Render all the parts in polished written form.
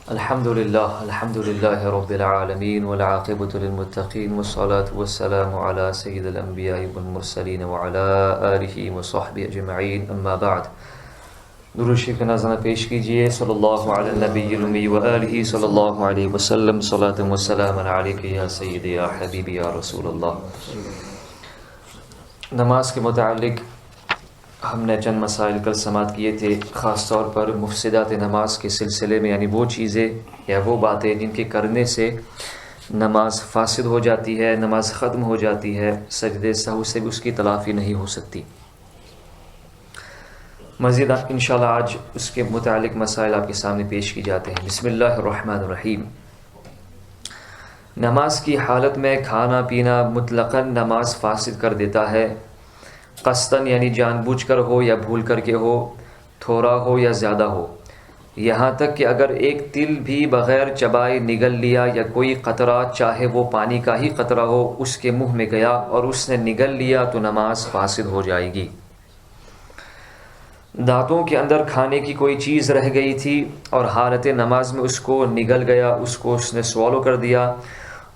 الحمد لله رب العالمين والعاقبة للمتقين والصلاة والسلام على سيد الأنبياء والمرسلين وعلى آله وصحبه أجمعين اما بعد. درود شریف کا نذرانہ پیش کیجئے. صلی اللہ علی النبی الامی وآلہ صلی اللہ علیہ وسلم. صلاۃ و سلام علیک یا سیدی یا حبیبی یا رسول اللہ. نماز کے متعلق ہم نے چند مسائل کل سماعت کیے تھے، خاص طور پر مفسدات نماز کے سلسلے میں، یعنی وہ چیزیں یا وہ باتیں جن کے کرنے سے نماز فاسد ہو جاتی ہے، نماز ختم ہو جاتی ہے، سجدے سہو سے بھی اس کی تلافی نہیں ہو سکتی. مزید انشاءاللہ آج اس کے متعلق مسائل آپ کے سامنے پیش کی جاتے ہیں. بسم اللہ الرحمن الرحیم. نماز کی حالت میں کھانا پینا مطلقاً نماز فاسد کر دیتا ہے، قصداً یعنی جان بوجھ کر ہو یا بھول کر کے ہو، تھوڑا ہو یا زیادہ ہو. یہاں تک کہ اگر ایک تل بھی بغیر چبائے نگل لیا یا کوئی قطرہ، چاہے وہ پانی کا ہی قطرہ ہو، اس کے منہ میں گیا اور اس نے نگل لیا تو نماز فاسد ہو جائے گی. دانتوں کے اندر کھانے کی کوئی چیز رہ گئی تھی اور حالت نماز میں اس کو نگل گیا، اس نے سوالو کر دیا،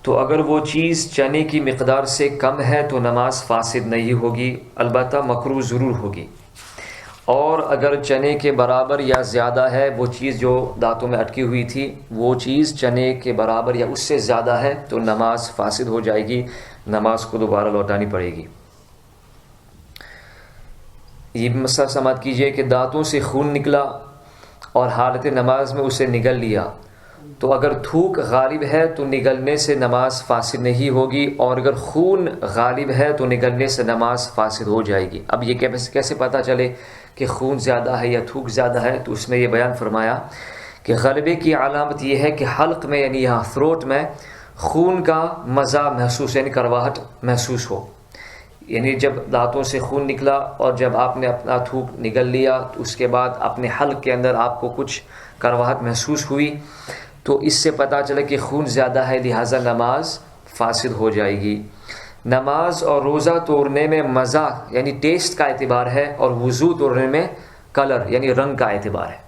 تو اگر وہ چیز چنے کی مقدار سے کم ہے تو نماز فاسد نہیں ہوگی، البتہ مکروہ ضرور ہوگی. اور اگر چنے کے برابر یا زیادہ ہے وہ چیز جو دانتوں میں اٹکی ہوئی تھی، وہ چیز چنے کے برابر یا اس سے زیادہ ہے تو نماز فاسد ہو جائے گی، نماز کو دوبارہ لوٹانی پڑے گی. یہ مسئلہ سماعت کیجئے کہ دانتوں سے خون نکلا اور حالت نماز میں اسے نگل لیا، تو اگر تھوک غالب ہے تو نگلنے سے نماز فاسد نہیں ہوگی، اور اگر خون غالب ہے تو نگلنے سے نماز فاسد ہو جائے گی. اب یہ کیسے پتہ چلے کہ خون زیادہ ہے یا تھوک زیادہ ہے؟ تو اس میں یہ بیان فرمایا کہ غلبے کی علامت یہ ہے کہ حلق میں یعنی یہاں تھروٹ میں خون کا مزہ محسوس، یعنی کرواہٹ محسوس ہو. یعنی جب دانتوں سے خون نکلا اور جب آپ نے اپنا تھوک نگل لیا تو اس کے بعد اپنے حلق کے اندر آپ کو کچھ کرواہٹ محسوس ہوئی، تو اس سے پتہ چلا کہ خون زیادہ ہے، لہٰذا نماز فاسد ہو جائے گی. نماز اور روزہ توڑنے میں مزہ یعنی ٹیسٹ کا اعتبار ہے، اور وضو توڑنے میں کلر یعنی رنگ کا اعتبار ہے.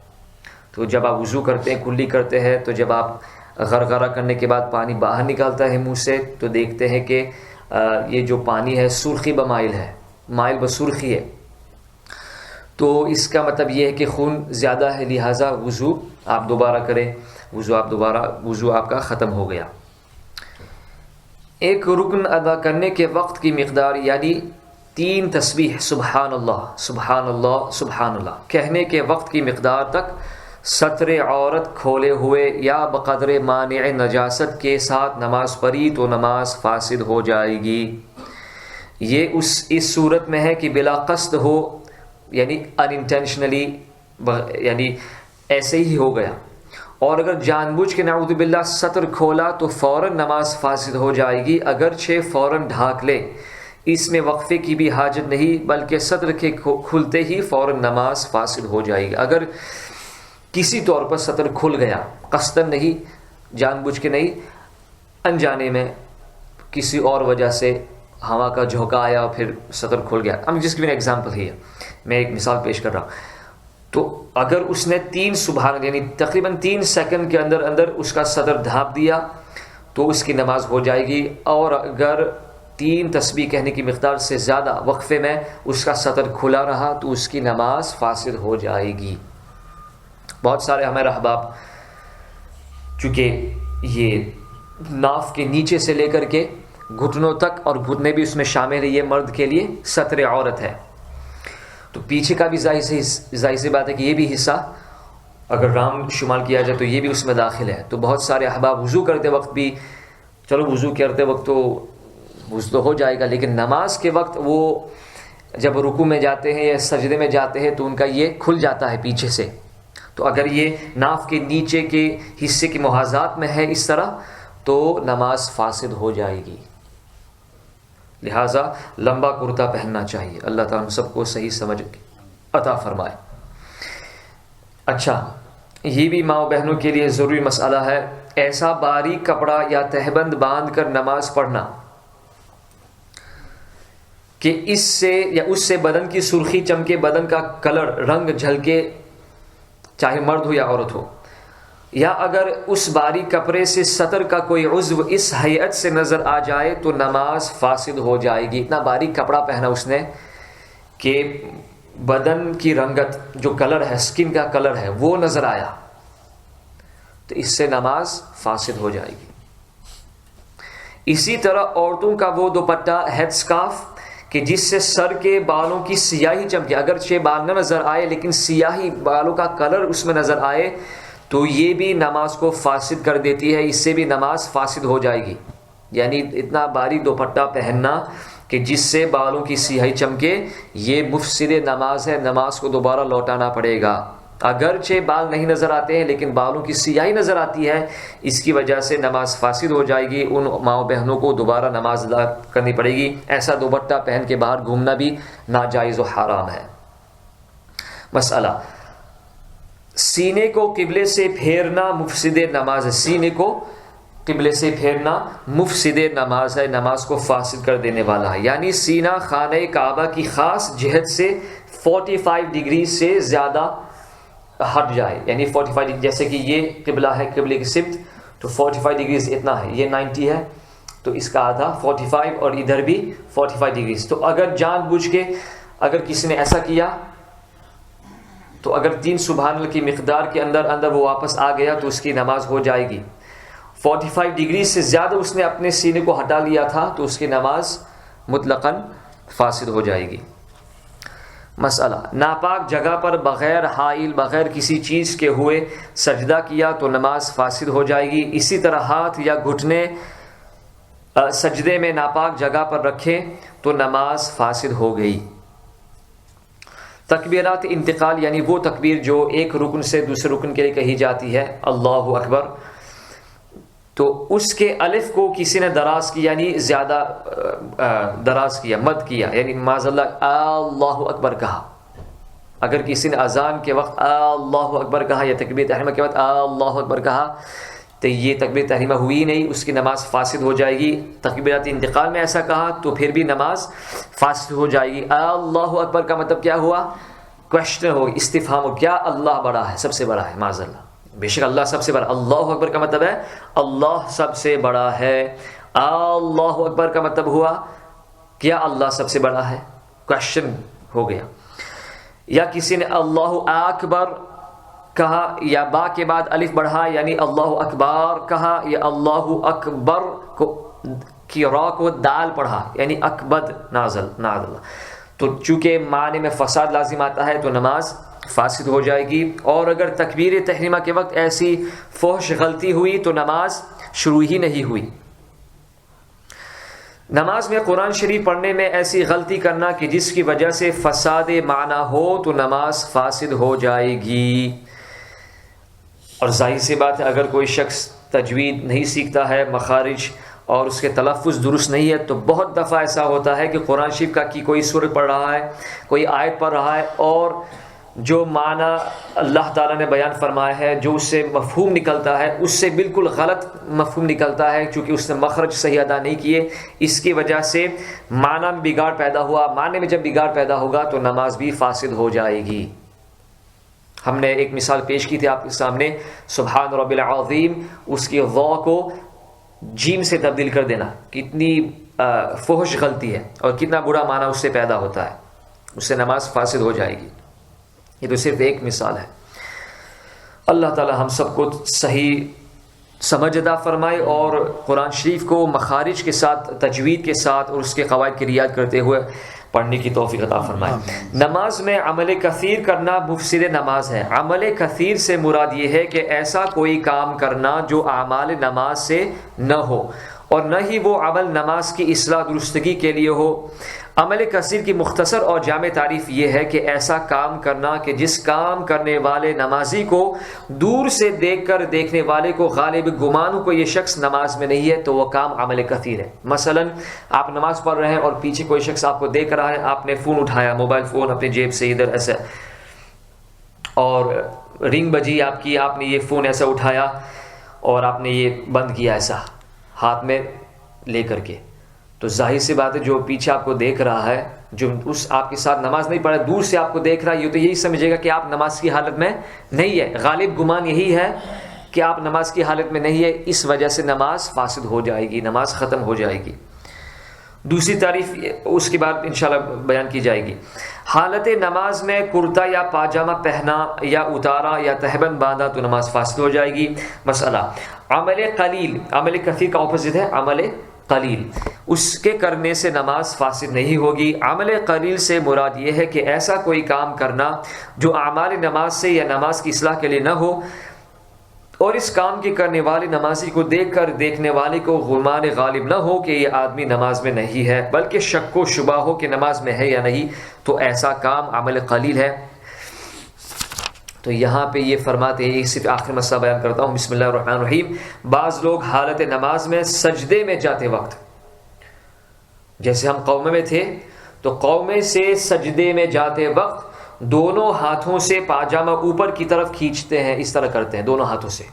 تو جب آپ وضو کرتے ہیں، کلی کرتے ہیں، تو جب آپ غرغرہ کرنے کے بعد پانی باہر نکالتا ہے منہ سے تو دیکھتے ہیں کہ یہ جو پانی ہے سرخی بمائل ہے، مائل بسرخی ہے، تو اس کا مطلب یہ ہے کہ خون زیادہ ہے، لہٰذا وضو آپ دوبارہ کریں، وضو آپ کا ختم ہو گیا. ایک رکن ادا کرنے کے وقت کی مقدار یعنی 3 تسبیح سبحان اللہ سبحان اللہ سبحان اللہ کہنے کے وقت کی مقدار تک ستر عورت کھولے ہوئے یا بقدر مانع نجاست کے ساتھ نماز پڑھی تو نماز فاسد ہو جائے گی. یہ اس صورت میں ہے کہ بلا قصد ہو، یعنی انٹینشنلی، یعنی ایسے ہی ہو گیا. اور اگر جان بوجھ کے نعوذ باللہ سطر کھولا تو فوراً نماز فاسد ہو جائے گی، اگرچہ فوراً ڈھانک لے، اس میں وقفے کی بھی حاجت نہیں، بلکہ سطر کے کھلتے ہی فوراً نماز فاسد ہو جائے گی. اگر کسی طور پر سطر کھل گیا، قصداً نہیں، جان بوجھ کے نہیں، انجانے میں کسی اور وجہ سے ہوا کا جھونکا آیا اور پھر سطر کھل گیا، اب جس کی میں نے ایگزامپل ہی ہے، میں ایک مثال پیش کر رہا ہوں. تو اگر اس نے 3 سبحان یعنی تقریباً 3 سیکنڈ کے اندر اس کا صدر ڈھانپ دیا تو اس کی نماز ہو جائے گی. اور اگر 3 تسبیح کہنے کی مقدار سے زیادہ وقفے میں اس کا صدر کھلا رہا تو اس کی نماز فاسد ہو جائے گی. بہت سارے ہمارے احباب، چونکہ یہ ناف کے نیچے سے لے کر کے گھٹنوں تک، اور گھٹنے بھی اس میں شامل ہے، یہ مرد کے لیے ستر عورت ہے، تو پیچھے کا بھی ظاہر سی بات ہے کہ یہ بھی حصہ اگر رام شمال کیا جائے تو یہ بھی اس میں داخل ہے. تو بہت سارے احباب وضو کرتے وقت بھی، چلو وضو کرتے وقت تو وضو تو ہو جائے گا، لیکن نماز کے وقت وہ جب رکوع میں جاتے ہیں یا سجدے میں جاتے ہیں تو ان کا یہ کھل جاتا ہے پیچھے سے. تو اگر یہ ناف کے نیچے کے حصے کے محاذات میں ہے اس طرح تو نماز فاسد ہو جائے گی. لہٰذا لمبا کرتا پہننا چاہیے. اللہ تعالیٰ ہم سب کو صحیح سمجھ عطا فرمائے. اچھا، یہ بھی ماں و بہنوں کے لیے ضروری مسئلہ ہے، ایسا باریک کپڑا یا تہبند باندھ کر نماز پڑھنا کہ اس سے یا اس سے بدن کی سرخی چمکے، بدن کا کلر رنگ جھلکے، چاہے مرد ہو یا عورت ہو. یا اگر اس باریک کپڑے سے سطر کا کوئی عضو اس ہیئت سے نظر آ جائے تو نماز فاسد ہو جائے گی. اتنا باریک کپڑا پہنا اس نے کہ بدن کی رنگت جو کلر ہے، سکن کا کلر ہے، وہ نظر آیا، تو اس سے نماز فاسد ہو جائے گی. اسی طرح عورتوں کا وہ دوپٹہ ہیڈ سکارف کہ جس سے سر کے بالوں کی سیاہی چمکے، اگرچہ بال نہ نظر آئے لیکن سیاہی بالوں کا کلر اس میں نظر آئے تو یہ بھی نماز کو فاسد کر دیتی ہے، اس سے بھی نماز فاسد ہو جائے گی. یعنی اتنا باریک دوپٹہ پہننا کہ جس سے بالوں کی سیاہی چمکے، یہ مفسد نماز ہے، نماز کو دوبارہ لوٹانا پڑے گا. اگرچہ بال نہیں نظر آتے ہیں لیکن بالوں کی سیاہی نظر آتی ہے، اس کی وجہ سے نماز فاسد ہو جائے گی. ان ماؤں بہنوں کو دوبارہ نماز ادا کرنی پڑے گی. ایسا دوپٹہ پہن کے باہر گھومنا بھی ناجائز و حرام ہے. مسئلہ سینے کو قبلے سے پھیرنا مفسد نماز ہے. سینے کو قبلے سے پھیرنا مفسد نماز ہے، نماز کو فاسد کر دینے والا ہے. یعنی سینہ خانہ کعبہ کی خاص جہت سے 45 ڈگری سے زیادہ ہٹ جائے. یعنی 45 ڈگری، جیسے کہ یہ قبلہ ہے، قبلے کی سمت، تو 45 ڈگریز اتنا ہے، یہ 90 ہے تو اس کا آدھا 45 اور ادھر بھی 45 ڈگریز. تو اگر جان بوجھ کے اگر کسی نے ایسا کیا تو اگر 3 سبحان اللہ کی مقدار کے اندر وہ واپس آ گیا تو اس کی نماز ہو جائے گی. 45 ڈگری سے زیادہ اس نے اپنے سینے کو ہٹا لیا تھا تو اس کی نماز مطلقاً فاسد ہو جائے گی. مسئلہ ناپاک جگہ پر بغیر حائل، بغیر کسی چیز کے ہوئے سجدہ کیا تو نماز فاسد ہو جائے گی. اسی طرح ہاتھ یا گھٹنے سجدے میں ناپاک جگہ پر رکھے تو نماز فاسد ہو گئی. تکبیرات انتقال یعنی وہ تکبیر جو ایک رکن سے دوسرے رکن کے لیے کہی جاتی ہے، اللہ اکبر، تو اس کے الف کو کسی نے دراز کیا، یعنی زیادہ دراز کیا، مد کیا، یعنی معاذ اللہ اللہ اکبر کہا. اگر کسی نے اذان کے وقت اللہ اکبر کہا یا تکبیر تحریمہ کے وقت اللہ اکبر کہا تو یہ تکبیر تحریمہ ہوئی نہیں، اس کی نماز فاسد ہو جائے گی. تکبیرات انتقال میں ایسا کہا تو پھر بھی نماز فاسد ہو جائے گی. اللہ اکبر کا مطلب کیا ہوا؟ کوشچن ہو، استفہام ہو، کیا اللہ بڑا ہے، سب سے بڑا ہے، معاذ اللہ، بے شک اللہ سب سے بڑا. اللہ اکبر کا مطلب ہے اللہ سب سے بڑا ہے. اللہ اکبر کا مطلب ہوا کیا اللہ سب سے بڑا ہے، کوشچن ہو گیا. یا کسی نے اللہ اکبر کہا یا با کے بعد الف بڑھا یعنی اللہ اکبر کہا، یا اللہ اکبر کو کی را کو دال پڑھا یعنی اکبد، نازل اللہ، تو چونکہ معنی میں فساد لازم آتا ہے تو نماز فاسد ہو جائے گی. اور اگر تکبیر تحریمہ کے وقت ایسی فحش غلطی ہوئی تو نماز شروع ہی نہیں ہوئی. نماز میں قرآن شریف پڑھنے میں ایسی غلطی کرنا کہ جس کی وجہ سے فساد معنی ہو تو نماز فاسد ہو جائے گی. اور ظاہر سی بات ہے اگر کوئی شخص تجوید نہیں سیکھتا ہے، مخارج اور اس کے تلفظ درست نہیں ہے، تو بہت دفعہ ایسا ہوتا ہے کہ قرآن شریف کا کی کوئی سورہ پڑھ رہا ہے، کوئی آیت پڑھ رہا ہے، اور جو معنی اللہ تعالیٰ نے بیان فرمایا ہے، جو اس سے مفہوم نکلتا ہے، اس سے بالکل غلط مفہوم نکلتا ہے، کیونکہ اس نے مخرج صحیح ادا نہیں کیے. اس کی وجہ سے معنی میں بگاڑ پیدا ہوا. معنی میں جب بگاڑ پیدا ہوگا تو نماز بھی فاسد ہو جائے گی. ہم نے ایک مثال پیش کی تھی آپ کے سامنے، سبحان رب العظیم، اس کی ضا کو جیم سے تبدیل کر دینا کتنی فحش غلطی ہے اور کتنا برا معنی اس سے پیدا ہوتا ہے، اس سے نماز فاسد ہو جائے گی. یہ تو صرف ایک مثال ہے. اللہ تعالی ہم سب کو صحیح سمجھ عطا فرمائے اور قرآن شریف کو مخارج کے ساتھ، تجوید کے ساتھ اور اس کے قواعد کی رعایت کرتے ہوئے پڑھنے کی توفیق عطا فرمائے. نماز میں عمل کثیر کرنا مفسد نماز ہے. عمل کثیر سے مراد یہ ہے کہ ایسا کوئی کام کرنا جو اعمال نماز سے نہ ہو اور نہ ہی وہ عمل نماز کی اصلاح درستگی کے لیے ہو. عمل کثیر کی مختصر اور جامع تعریف یہ ہے کہ ایسا کام کرنا کہ جس کام کرنے والے نمازی کو دور سے دیکھ کر دیکھنے والے کو غالب گمان ہو کہ یہ شخص نماز میں نہیں ہے تو وہ کام عمل کثیر ہے. مثلا آپ نماز پڑھ رہے ہیں اور پیچھے کوئی شخص آپ کو دیکھ رہا ہے، آپ نے فون اٹھایا، موبائل فون اپنے جیب سے ادھر ایسے، اور رنگ بجی آپ کی، آپ نے یہ فون ایسا اٹھایا اور آپ نے یہ بند کیا ایسا ہاتھ میں لے کر کے، تو ظاہر سی بات ہے جو پیچھے آپ کو دیکھ رہا ہے، جو اس آپ کے ساتھ نماز نہیں پڑھا، دور سے آپ کو دیکھ رہا ہے، یہ تو یہی سمجھے گا کہ آپ نماز کی حالت میں نہیں ہے. غالب گمان یہی ہے کہ آپ نماز کی حالت میں نہیں ہے، اس وجہ سے نماز فاسد ہو جائے گی، نماز ختم ہو جائے گی۔ دوسری تعریف اس کے بعد انشاءاللہ بیان کی جائے گی۔ حالت نماز میں کرتا یا پاجامہ پہنا یا اتارا یا تہبند باندھا تو نماز فاسد ہو جائے گی۔ مسئلہ عمل قلیل، عمل کثیر کا اپوزٹ ہے عمل قلیل، اس کے کرنے سے نماز فاسد نہیں ہوگی۔ عمل قلیل سے مراد یہ ہے کہ ایسا کوئی کام کرنا جو اعمال نماز سے یا نماز کی اصلاح کے لیے نہ ہو، اور اس کام کی کرنے والے نمازی کو دیکھ کر دیکھنے والے کو گمان غالب نہ ہو کہ یہ آدمی نماز میں نہیں ہے، بلکہ شک و شبہ ہو کہ نماز میں ہے یا نہیں، تو ایسا کام عمل قلیل ہے۔ تو یہاں پہ یہ فرماتے ہیں، صرف آخر مسئلہ بیان کرتا ہوں، بسم اللہ الرحمن الرحیم۔ بعض لوگ حالت نماز میں سجدے میں جاتے وقت، جیسے ہم قومے میں تھے تو قومے سے سجدے میں جاتے وقت دونوں ہاتھوں سے پاجامہ اوپر کی طرف کھینچتے ہیں، اس طرح کرتے ہیں دونوں ہاتھوں سے،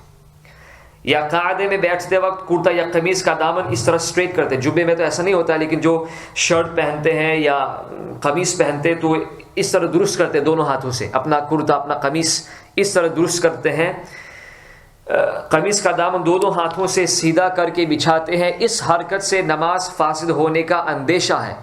یا قاعدے میں بیٹھتے وقت کرتا یا قمیص کا دامن اس طرح سٹریٹ کرتے ہیں۔ جبے میں تو ایسا نہیں ہوتا ہے، لیکن جو شرٹ پہنتے ہیں یا قمیص پہنتے ہیں تو اس طرح درست کرتے ہیں دونوں ہاتھوں سے، اپنا کرتا اپنا قمیص اس طرح درست کرتے ہیں، قمیص کا دامن دونوں ہاتھوں سے سیدھا کر کے بچھاتے ہیں۔ اس حرکت سے نماز فاسد ہونے کا اندیشہ ہے،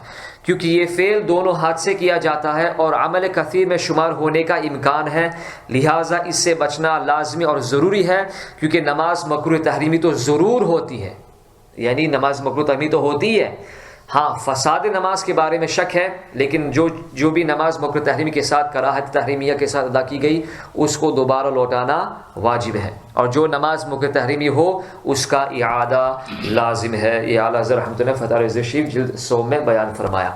کیونکہ یہ فعل دونوں ہاتھ سے کیا جاتا ہے اور عمل کثیر میں شمار ہونے کا امکان ہے، لہٰذا اس سے بچنا لازمی اور ضروری ہے، کیونکہ نماز مکروہ تحریمی تو ضرور ہوتی ہے، یعنی نماز مکروہ تحریمی تو ہوتی ہے، ہاں فساد نماز کے بارے میں شک ہے، لیکن جو بھی نماز مکروہ تحریمی کے ساتھ کراہت تحریمیہ کے ساتھ ادا کی گئی اس کو دوبارہ لوٹانا واجب ہے، اور جو نماز مکروہ تحریمی ہو اس کا اعادہ لازم ہے۔ یہ اعلیٰ حضرت رحمۃ اللہ فتح رضی شریف جلد 100 میں بیان فرمایا۔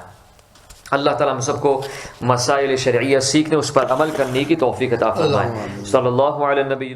اللہ تعالیٰ ہم سب کو مسائل شرعیہ سیکھنے، اس پر عمل کرنے کی توفیق عطا فرمائے۔ صلی اللہ علیہ نبی